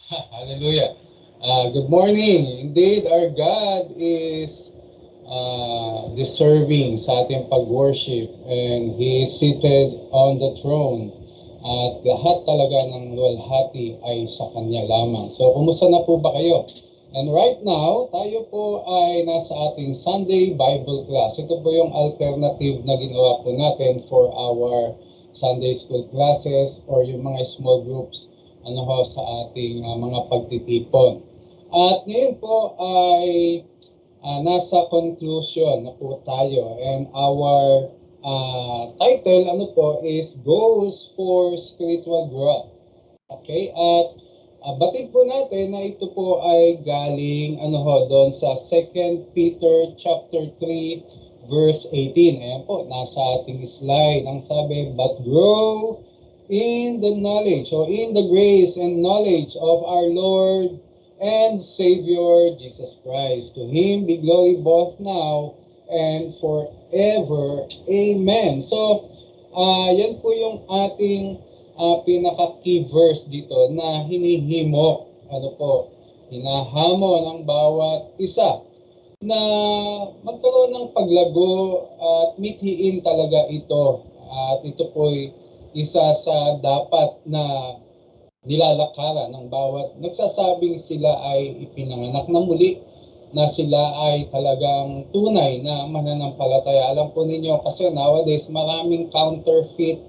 Hallelujah. Good morning. Indeed, our God is deserving sa ating pag-worship and He is seated on the throne at lahat talaga ng luwalhati ay sa Kanya lamang. So, kumusta na po ba kayo? And right now, tayo po ay nasa ating Sunday Bible class. Ito po yung alternative na ginawa po natin for our Sunday school classes or yung mga small groups sa ating mga pagtitipon. At ngayon po ay nasa conclusion na po tayo and our title is Goals for Spiritual Growth. Okay? At batid po natin na ito po ay galing doon sa 2 Peter chapter 3 verse 18. Ayan po, nasa ating slide. Ang sabi, but grow in the knowledge or in the grace and knowledge of our Lord and Savior Jesus Christ. To Him be glory both now and forever. Amen. So, yan po yung ating pinaka-key verse dito na hinihimok, hinahamon ng bawat isa na magkaroon ng paglago at mithiin talaga ito. At ito po ay isa sa dapat na nilalakaran ng bawat nagsasabing sila ay ipinanganak na muli, na sila ay talagang tunay na mananampalataya. Alam po ninyo kasi nowadays maraming counterfeit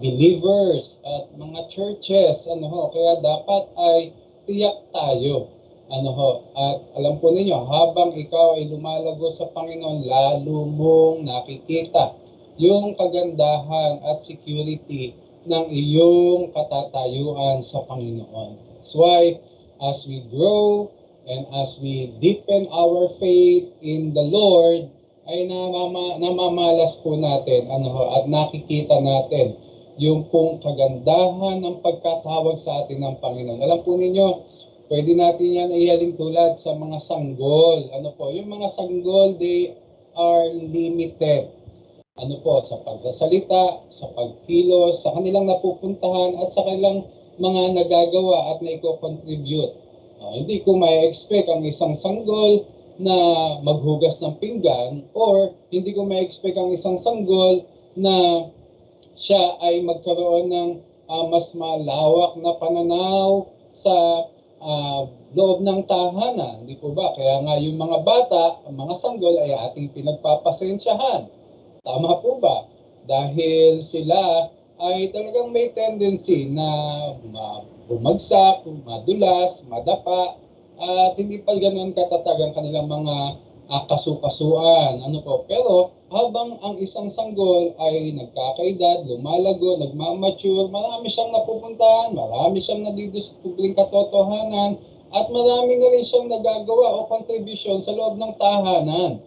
believers at mga churches, kaya dapat ay tiyak tayo. At alam po ninyo, habang ikaw ay lumalago sa Panginoon, lalo mong nakikita yung kagandahan at security ng iyong katatayuan sa Panginoon. That's why, as we grow and as we deepen our faith in the Lord, ay namamalas po natin at nakikita natin yung pong kagandahan ng pagkatawag sa atin ng Panginoon. Alam po ninyo, pwede natin yan ihalin tulad sa mga sanggol. Yung mga sanggol, they are limited. Sa pagsasalita, sa pagkilos, sa kanilang napupuntahan at sa kanilang mga nagagawa at naiko-contribute. Hindi ko may expect ang isang sanggol na maghugas ng pinggan or hindi ko may expect ang isang sanggol na siya ay magkaroon ng mas malawak na pananaw sa loob ng tahanan. Hindi po ba? Kaya nga yung mga bata, ang mga sanggol ay ating pinagpapasensyahan. Tama po ba? Dahil sila ay talagang may tendency na bumagsak, madulas, madapa, at hindi pa ganoon katatag ang kanilang mga kasukasuan. Pero habang ang isang sanggol ay nagkakaedad, lumalago, nagmamature, marami siyang napupuntahan, marami siyang nadidiscovering katotohanan, at marami na rin siyang nagagawa o contribution sa loob ng tahanan.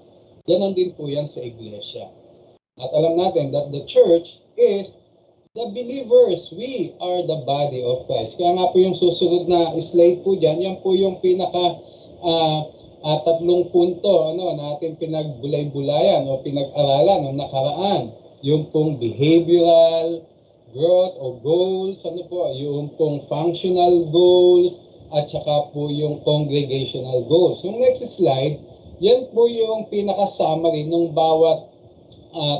Ganon din po yan sa iglesia. At alam natin that the church is the believers. We are the body of Christ. Kaya nga po yung susunod na slide po dyan, yan po yung pinaka tatlong punto natin pinagbulay-bulayan o pinag-aralan ng nakaraan. Yung pong behavioral growth o goals, yung pong functional goals, at saka po yung congregational goals. Yung next slide, yan po yung pinaka-summary ng bawat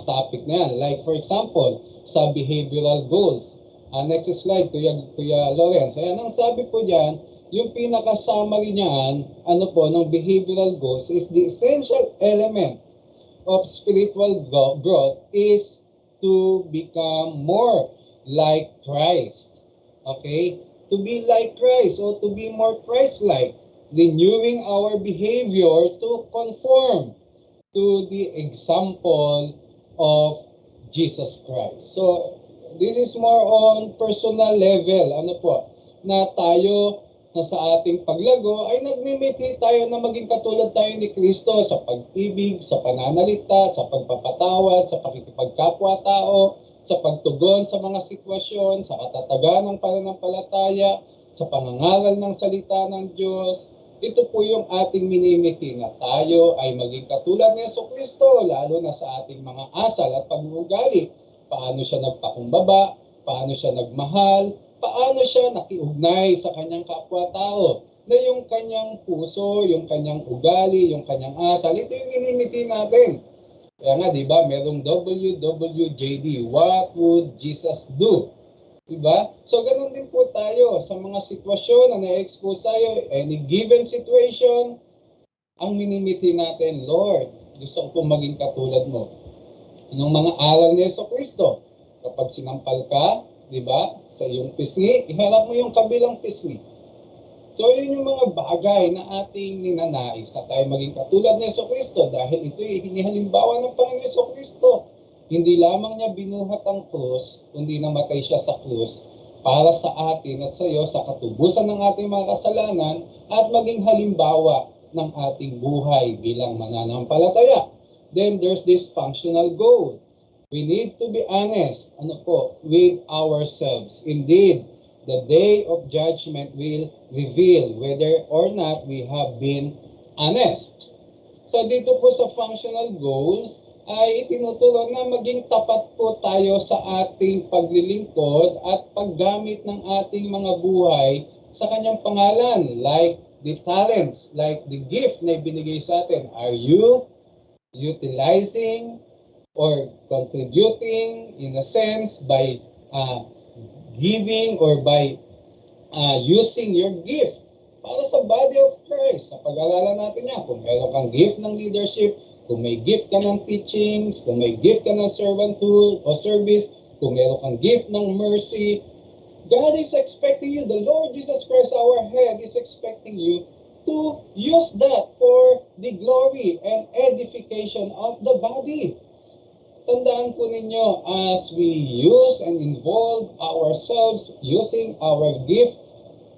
topic na yan. Like for example, sa behavioral goals. Next slide, Kuya Lawrence. Ayan, ang sabi po dyan, yung pinaka-summary niyan, ng behavioral goals is the essential element of spiritual growth is to become more like Christ. Okay? To be like Christ or to be more Christ-like. Renewing our behavior to conform to the example of Jesus Christ. So, this is more on personal level. Na tayo na sa ating paglago ay nagmimiti tayo na maging katulad tayo ni Kristo sa pag-ibig, sa pananalita, sa pagpapatawad, sa pakikipagkapwa-tao, sa pagtugon sa mga sitwasyon, sa katatagan ng pananampalataya, sa pangangaral ng salita ng Diyos. Ito po yung ating minimiti na tayo ay maging katulad ni Jesucristo, lalo na sa ating mga asal at pag-uugali. Paano siya nagpakumbaba, paano siya nagmahal, paano siya nakiugnay sa kanyang kapwa-tao, na yung kanyang puso, yung kanyang ugali, yung kanyang asal, ito yung inimiti natin. Kaya nga, di ba, merong WWJD, What Would Jesus Do? Di ba? So, ganun din po tayo sa mga sitwasyon na na-expose tayo, any given situation, ang minimiti natin, Lord, gusto ko maging katulad mo. Anong mga aral ni Jesucristo? Kapag sinampal ka, di ba, sa iyong pisngi, iharap mo yung kabilang pisngi. So, yun yung mga bagay na ating ninanais na tayo maging katulad ni Jesucristo dahil ito ay hinihalimbawa ng Panginoon Jesucristo. Hindi lamang niya binuhat ang krus, kundi namatay siya sa krus para sa atin at sa iyo sa katubusan ng ating mga kasalanan at maging halimbawa ng ating buhay bilang mananampalataya. Then there's this functional goal. We need to be honest, with ourselves. Indeed, the day of judgment will reveal whether or not we have been honest. So dito po sa functional goals ay itinuturo na maging tapat po tayo sa ating paglilingkod at paggamit ng ating mga buhay sa kanyang pangalan, like the talents, like the gift na ibinigay sa atin. Are you utilizing or contributing in a sense by giving or by using your gift para sa body of Christ? Sa pag-alala natin yan, kung meron kang gift ng leadership, kung may gift ka ng teachings, kung may gift ka ng servanthood o service, kung meron kang gift ng mercy, God is expecting you, the Lord Jesus Christ, our head, is expecting you to use that for the glory and edification of the body. Tandaan po ninyo, as we use and involve ourselves using our gift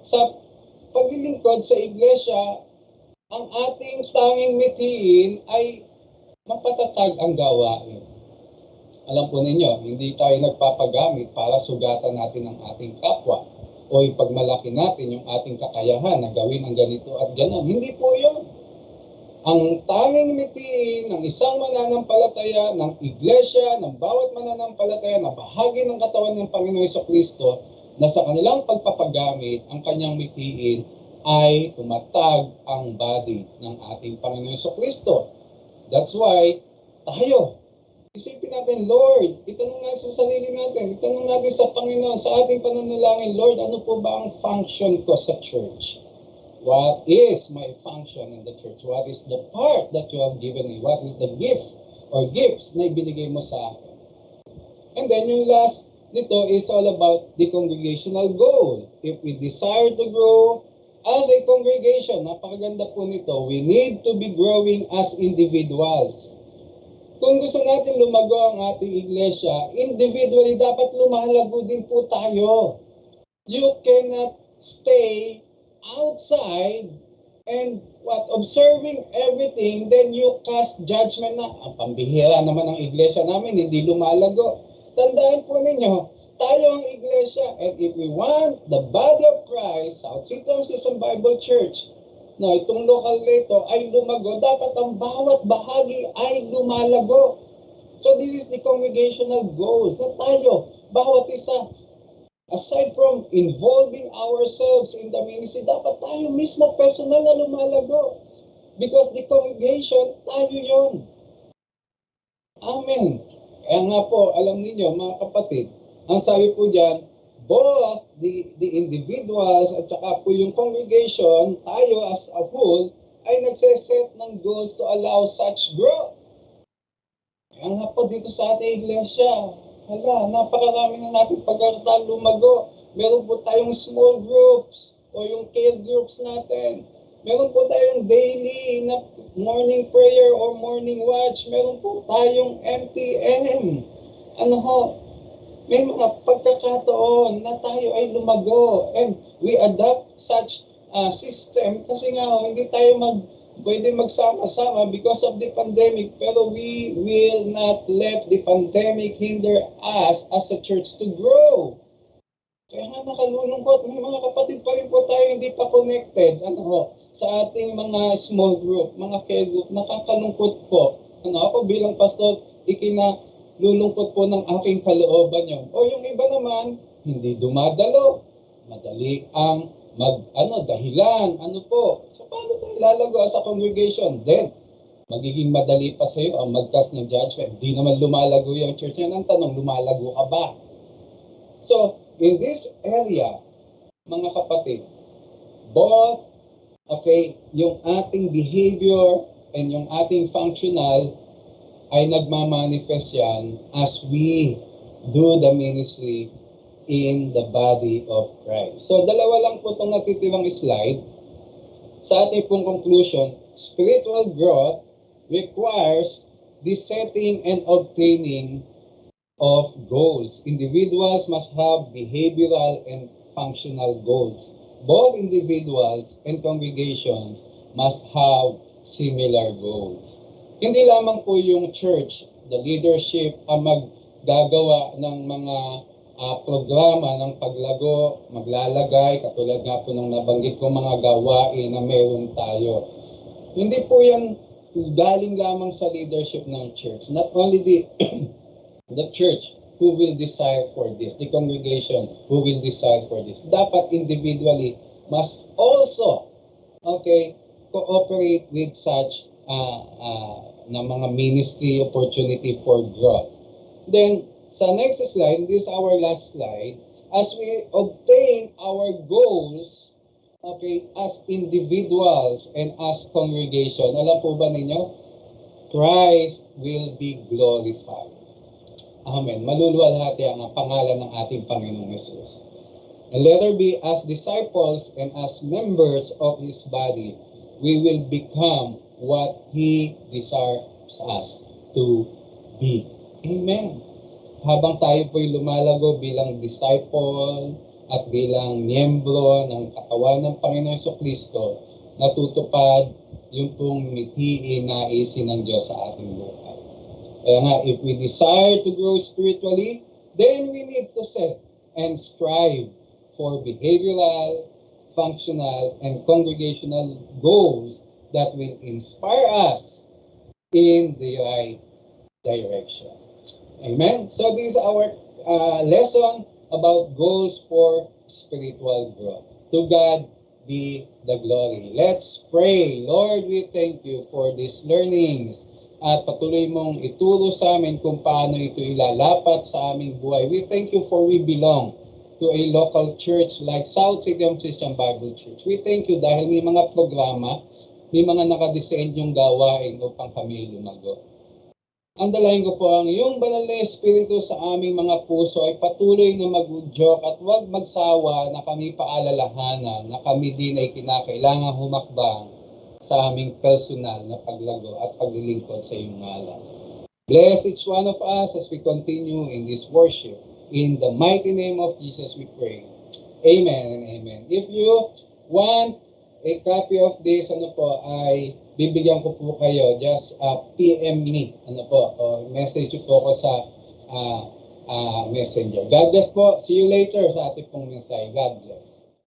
sa paglilingkod sa iglesia, ang ating tanging mithiin ay mapatatag ang gawain. Alam po ninyo, hindi tayo nagpapagamit para sugatan natin ang ating kapwa o ipagmalaki natin yung ating kakayahan na gawin ang ganito at gano'n. Hindi po yun. Ang tanging mithiin ng isang mananampalataya, ng iglesia, ng bawat mananampalataya na bahagi ng katawan ng Panginoon Jesucristo, na sa kanilang pagpapagamit, ang kanyang mithiin ay tumatag ang body ng ating Panginoon Jesucristo. That's why tayo, isipin natin, Lord, itanong natin sa sarili natin, itanong natin sa Panginoon, sa ating pananalangin, Lord, ano po ba ang function ko sa church? What is my function in the church? What is the part that you have given me? What is the gift or gifts na ibinigay mo sa akin? And then yung last nito is all about the congregational goal. If we desire to grow as a congregation, napakaganda po nito, we need to be growing as individuals. Kung gusto natin lumago ang ating iglesia, individually dapat lumalago din po tayo. You cannot stay outside and observing everything, then you cast judgment na ang pambihira naman ng iglesia namin, hindi lumalago. Tandaan po ninyo, tayo ang iglesia, and if we want the body of Christ, South City Quezon Bible Church, no, itong local nito ay lumago, dapat ang bawat bahagi ay lumalago. So this is the congregational goals na tayo, bawat isa, aside from involving ourselves in the ministry, dapat tayo mismo personal na lumalago. Because the congregation, tayo yon. Amen. Kaya nga po, alam niyo mga kapatid, ang sabi po dyan, both the individuals at saka po yung congregation, tayo as a whole, ay nagseset ng goals to allow such growth. Kaya nga po dito sa ating iglesia, napakarami na natin pagkakataon lumago. Meron po tayong small groups o yung care groups natin. Meron po tayong daily na morning prayer or morning watch. Meron po tayong MTM. May mga pagkakataon na tayo ay lumago and we adopt such system kasi nga hindi tayo pwede magsama-sama because of the pandemic, pero we will not let the pandemic hinder us as a church to grow. Kaya nga nakalulungkot, may mga kapatid pa rin po tayo hindi pa connected sa ating mga small group, mga care group. Nakakalungkot po. Ako bilang pastor, ikinalulungkot po ng aking kalooban yun. O yung iba naman, hindi dumadalo. madali ang dahilan, ano po. So paano tayo lalago as a congregation? Then, magiging madali pa sa iyo ang magkas ng judgment. Di naman lumalago yung church. Yan ang tanong, lumalago ka ba? So, in this area, mga kapatid, both, yung ating behavior and yung ating functional ay nagmamanifest yan as we do the ministry in the body of Christ. So, dalawa lang po itong natitirang slide. Sa ating pong conclusion, spiritual growth requires the setting and obtaining of goals. Individuals must have behavioral and functional goals. Both individuals and congregations must have similar goals. Hindi lamang po yung church, the leadership, ang maggagawa ng mga programa ng paglago, maglalagay, katulad nga po ng nabanggit ko mga gawain na meron tayo. Hindi po yan galing lamang sa leadership ng church. Not only the church who will decide for this, the congregation who will decide for this. Dapat individually must also, cooperate with such na mga ministry opportunity for growth. Then, sa next slide, this is our last slide, as we obtain our goals, as individuals and as congregation, alam po ba ninyo? Christ will be glorified. Amen. Maluluwalhati ang pangalan ng ating Panginoong Yesus. And letter B, as disciples and as members of His body, we will become what He desires us to be. Amen. Habang tayo po'y lumalago bilang disciple at bilang miyembro ng katawan ng Panginoon Jesucristo, natutupad yung pong mithiin na naisin ng Diyos sa ating buhay. Kaya nga, if we desire to grow spiritually, then we need to set and strive for behavioral, functional, and congregational goals that will inspire us in the right direction. Amen? So this is our lesson about goals for spiritual growth. To God be the glory. Let's pray. Lord, we thank you for these learnings at patuloy mong ituro sa amin kung paano ito ilalapat sa aming buhay. We thank you for we belong to a local church like South City Christian Bible Church. We thank you dahil may mga programa, may mga nakadesign yung gawain upang kami lumago. Ang dalahin ko po ang iyong banal na Espiritu sa aming mga puso ay patuloy na mag-udyok at huwag magsawa na kami paalalahanan na kami din ay kinakailangan humakbang sa aming personal na paglago at paglilingkod sa iyong ngalan. Bless each one of us as we continue in this worship. In the mighty name of Jesus we pray. Amen and amen. If you want a copy of this, ay bibigyan ko po kayo, just PM me, message po ako sa messenger. God bless po. See you later sa ating pong mensahe. God bless.